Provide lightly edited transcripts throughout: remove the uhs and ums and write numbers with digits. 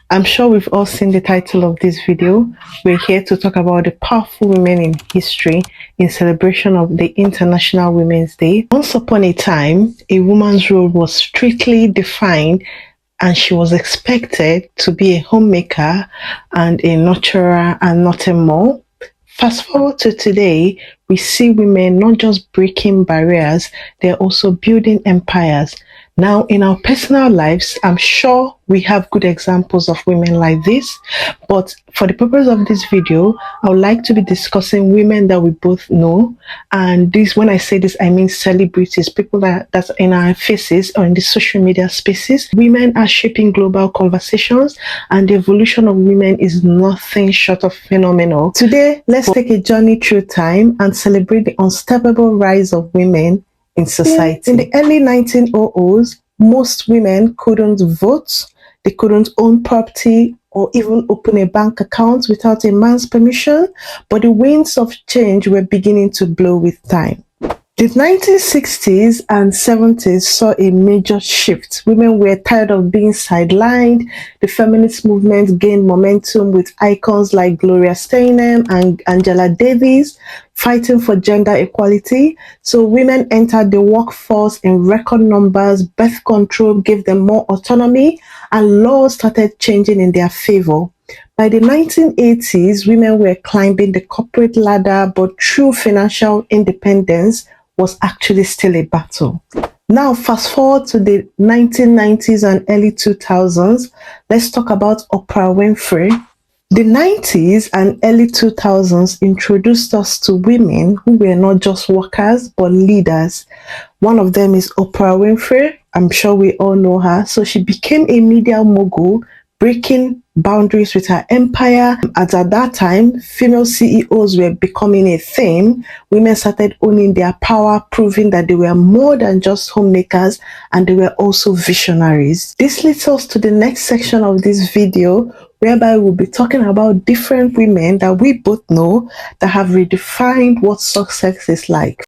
I'm sure we've all seen the title of this video. We're here to talk about the powerful women in history in celebration of the International Women's Day. Once upon a time, a woman's role was strictly defined and she was expected to be a homemaker and a nurturer and nothing more. Fast forward to today, we see women not just breaking barriers, they're also building empires. Now, in our personal lives, I'm sure we have good examples of women like this, but for the purpose of this video, I would like to be discussing women that we both know. And this, when I say this, I mean celebrities, people that's in our faces or in the social media spaces. Women are shaping global conversations, and the evolution of women is nothing short of phenomenal. Today, let's take a journey through time and celebrate the unstoppable rise of women in society. In the early 1900s, most women couldn't vote, they couldn't own property or even open a bank account without a man's permission, but the winds of change were beginning to blow with time. The 1960s and 70s saw a major shift. Women were tired of being sidelined. The feminist movement gained momentum with icons like Gloria Steinem and Angela Davis fighting for gender equality. So women entered the workforce in record numbers, birth control gave them more autonomy, and laws started changing in their favor. By the 1980s, women were climbing the corporate ladder, but true financial independence was actually still a battle. Now, fast forward to the 1990s and early 2000s, let's talk about Oprah Winfrey. The 90s and early 2000s introduced us to women who were not just workers, but leaders. One of them is Oprah Winfrey. I'm sure we all know her. So she became a media mogul, breaking boundaries with her empire. At that time, female CEOs were becoming a thing. Women started owning their power, proving that they were more than just homemakers and they were also visionaries. This leads us to the next section of this video, whereby we'll be talking about different women that we both know that have redefined what success is like.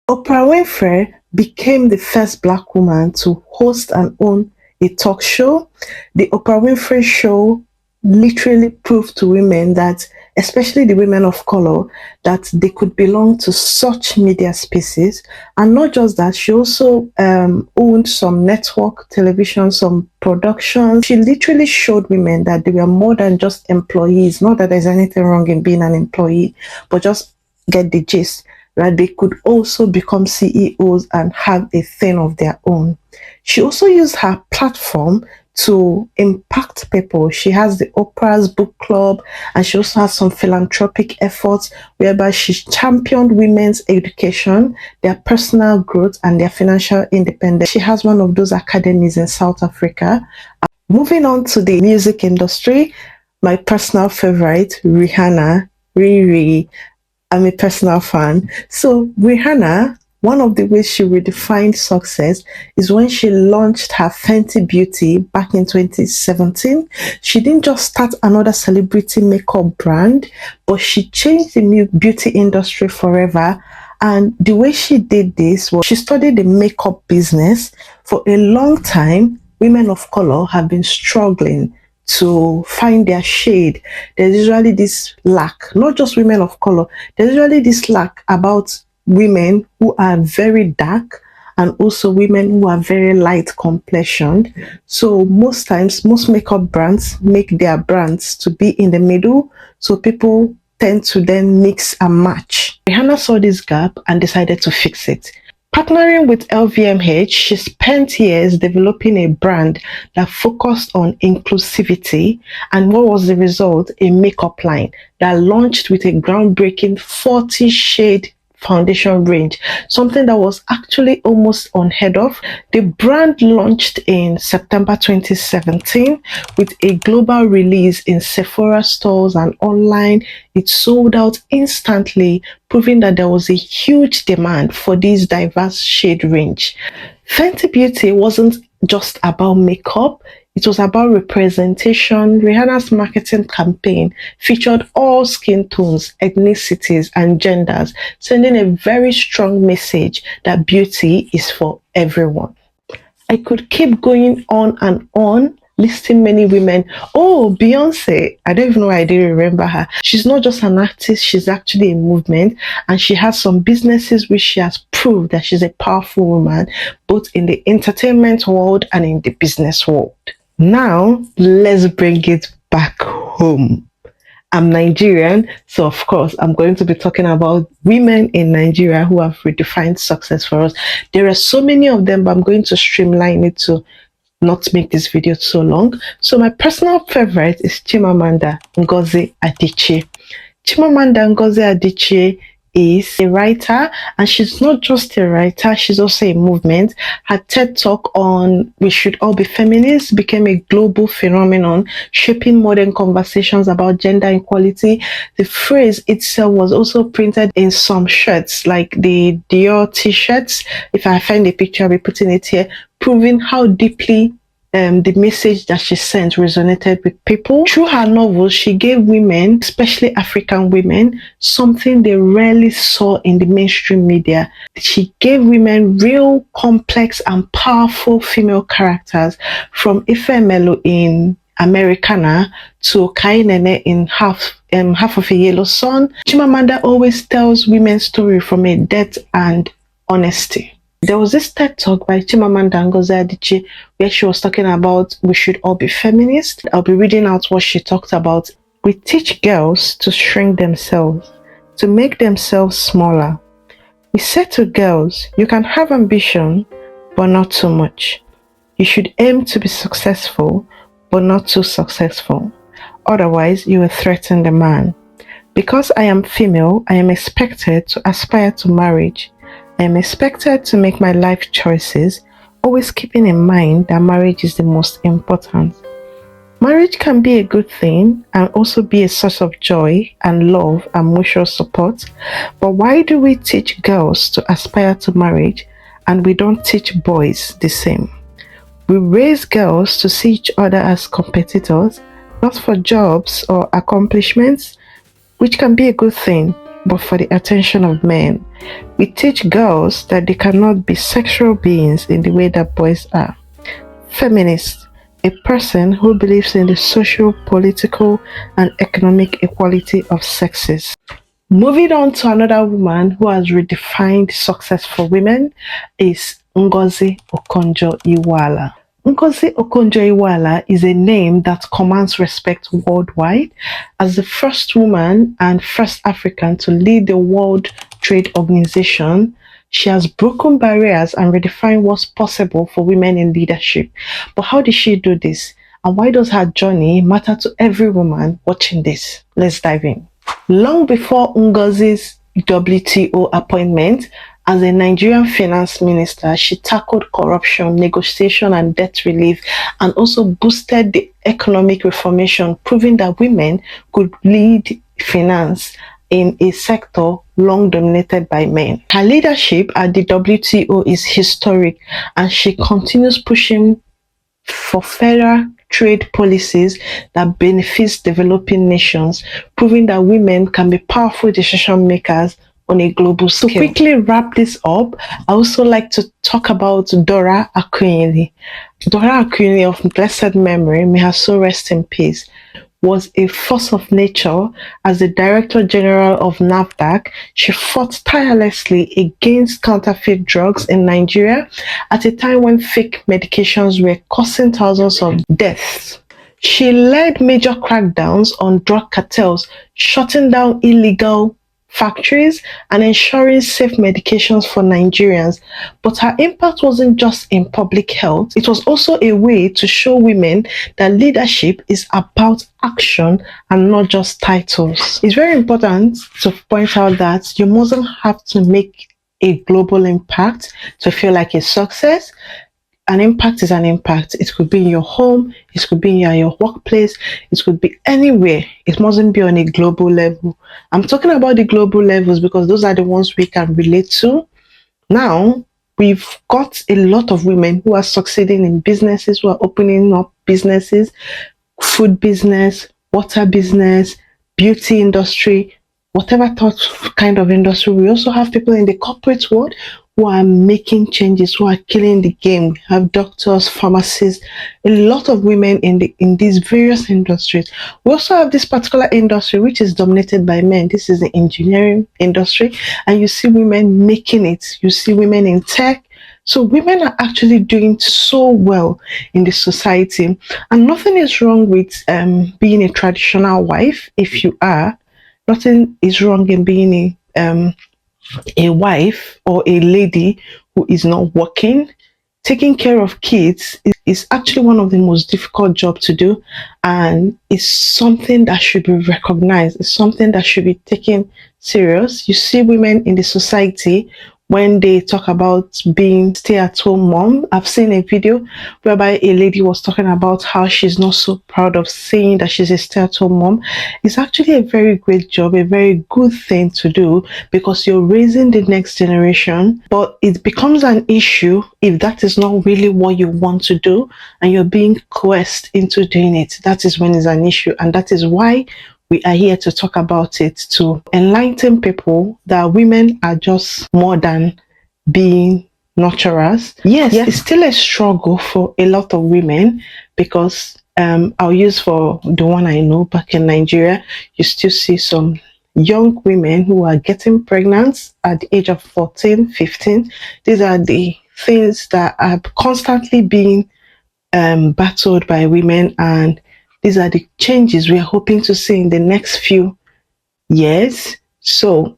Oprah Winfrey became the first Black woman to host and own a talk show. The Oprah Winfrey Show literally proved to women that, especially the women of color, that they could belong to such media spaces. And not just that, she also owned some network television, some productions. She literally showed women that they were more than just employees. Not that there's anything wrong in being an employee, but just get the gist, that they could also become CEOs and have a thing of their own. She also used her platform to impact people. She has the Oprah's Book Club, and she also has some philanthropic efforts whereby she championed women's education, their personal growth, and their financial independence. She has one of those academies in South Africa. Moving on to the music industry, my personal favorite, Rihanna, Riri. I'm a personal fan. So Rihanna, one of the ways she redefined success is when she launched her Fenty Beauty back in 2017. She didn't just start another celebrity makeup brand, but she changed the beauty industry forever. And the way she did this was she studied the makeup business. For a long time, women of color have been struggling to find their shade. There's usually this lack, not just women of color, there's usually this lack about women who are very dark and also women who are very light complexioned. So most times, most makeup brands make their brands to be in the middle, so people tend to then mix and match. Rihanna saw this gap and decided to fix it. Partnering with LVMH, she spent years developing a brand that focused on inclusivity, and what was the result? A makeup line that launched with a groundbreaking 40-shade foundation range, something that was actually almost unheard of. The brand launched in September 2017 with a global release in Sephora stores and online. It sold out instantly, proving that there was a huge demand for this diverse shade range. Fenty Beauty wasn't just about makeup, it was about representation. Rihanna's marketing campaign featured all skin tones, ethnicities, and genders, sending a very strong message that beauty is for everyone. I could keep going on and on, listing many women. Oh, Beyonce. I don't even know why I didn't remember her. She's not just an artist, she's actually a movement, and she has some businesses which she has proved that she's a powerful woman, both in the entertainment world and in the business world. Now, let's bring it back home. I'm Nigerian, so of course, I'm going to be talking about women in Nigeria who have redefined success for us. There are so many of them, but I'm going to streamline it to not make this video so long. So my personal favorite is Chimamanda Ngozi Adichie. Chimamanda Ngozi Adichie is a writer, and she's not just a writer, she's also a movement. Her TED Talk on "We Should All Be Feminists" became a global phenomenon, shaping modern conversations about gender equality. The phrase itself was also printed in some shirts, like the Dior t-shirts. If I find a picture, I'll be putting it here, proving how deeply the message that she sent resonated with people. Through her novels, she gave women, especially African women, something they rarely saw in the mainstream media. She gave women real, complex, and powerful female characters, from Ifemelo in Americana to Kainene in Half of a Yellow Sun. Chimamanda always tells women's story from a depth and honesty. There was this TED Talk by Chimamanda Ngozi Adichie where she was talking about we should all be feminists. I'll be reading out what she talked about. We teach girls to shrink themselves, to make themselves smaller. We say to girls, you can have ambition, but not too much. You should aim to be successful, but not too successful. Otherwise, you will threaten the man. Because I am female, I am expected to aspire to marriage. I am expected to make my life choices, always keeping in mind that marriage is the most important. Marriage can be a good thing and also be a source of joy and love and mutual support. But why do we teach girls to aspire to marriage and we don't teach boys the same? We raise girls to see each other as competitors, not for jobs or accomplishments, which can be a good thing, but for the attention of men. We teach girls that they cannot be sexual beings in the way that boys are. Feminist, a person who believes in the social, political, and economic equality of sexes. Moving on to another woman who has redefined success for women is Ngozi Okonjo-Iweala. Ngozi Okonjo-Iweala is a name that commands respect worldwide. As the first woman and first African to lead the World Trade Organization, she has broken barriers and redefined what's possible for women in leadership. But how did she do this? And why does her journey matter to every woman watching this? Let's dive in. Long before Ngozi's WTO appointment, as a Nigerian finance minister, she tackled corruption, negotiation, and debt relief, and also boosted the economic reformation, proving that women could lead finance in a sector long dominated by men. Her leadership at the WTO is historic, and she continues pushing for fairer trade policies that benefits developing nations, proving that women can be powerful decision makers on a global scale. To quickly wrap this up, I also like to talk about Dora Akunyili. Dora Akunyili, of blessed memory, may her soul rest in peace, was a force of nature. As the Director General of NAFDAC, she fought tirelessly against counterfeit drugs in Nigeria at a time when fake medications were causing thousands of deaths. She led major crackdowns on drug cartels, shutting down illegal factories and ensuring safe medications for Nigerians. But her impact wasn't just in public health, it was also a way to show women that leadership is about action and not just titles. It's very important to point out that you mustn't have to make a global impact to feel like a success. An impact is an impact. It could be in your home, it could be in your workplace, it could be anywhere. It mustn't be on a global level. I'm talking about the global levels because those are the ones we can relate to. Now, we've got a lot of women who are succeeding in businesses, who are opening up businesses, food business, water business, beauty industry, whatever kind of industry. We also have people in the corporate world who are making changes, who are killing the game. We have doctors, pharmacists, a lot of women in these various industries. We also have this particular industry which is dominated by men. This is the engineering industry, and you see women making it. You see women in tech. So women are actually doing so well in the society, and nothing is wrong with being a traditional wife. If you are, nothing is wrong in being a wife or a lady who is not working. Taking care of kids is actually one of the most difficult jobs to do, and it's something that should be recognized. It's something that should be taken serious. You see women in the society when they talk about being stay-at-home mom. I've seen a video whereby a lady was talking about how she's not so proud of saying that she's a stay-at-home mom. It's actually a very great job, a very good thing to do, because you're raising the next generation. But it becomes an issue if that is not really what you want to do and you're being coerced into doing it. That is when it's an issue, and that is why we are here to talk about it, to enlighten people that women are just more than being nurturers. Yes, it's still a struggle for a lot of women, because I'll use for the one I know back in Nigeria, you still see some young women who are getting pregnant at the age of 14, 15. These are the things that are constantly being battled by women, and these are the changes we are hoping to see in the next few years. So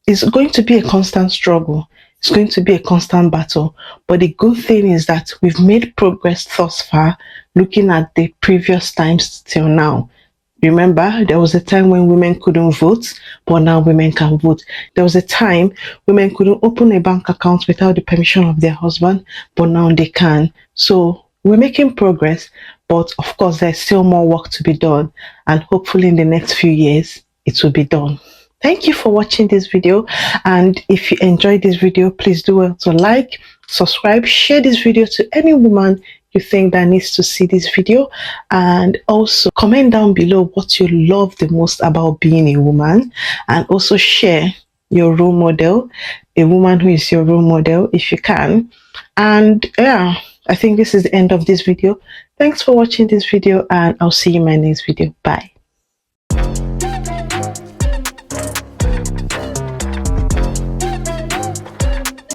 it's going to be a constant struggle. It's going to be a constant battle. But the good thing is that we've made progress thus far, looking at the previous times till now. Remember, there was a time when women couldn't vote, but now women can vote. There was a time women couldn't open a bank account without the permission of their husband, but now they can. So we're making progress, but of course, there's still more work to be done. And hopefully, in the next few years, it will be done. Thank you for watching this video. And if you enjoyed this video, please do well to like, subscribe, share this video to any woman you think that needs to see this video, and also comment down below what you love the most about being a woman, and also share your role model, a woman who is your role model if you can. And yeah, I think this is the end of this video. Thanks for watching this video, and I'll see you in my next video. Bye.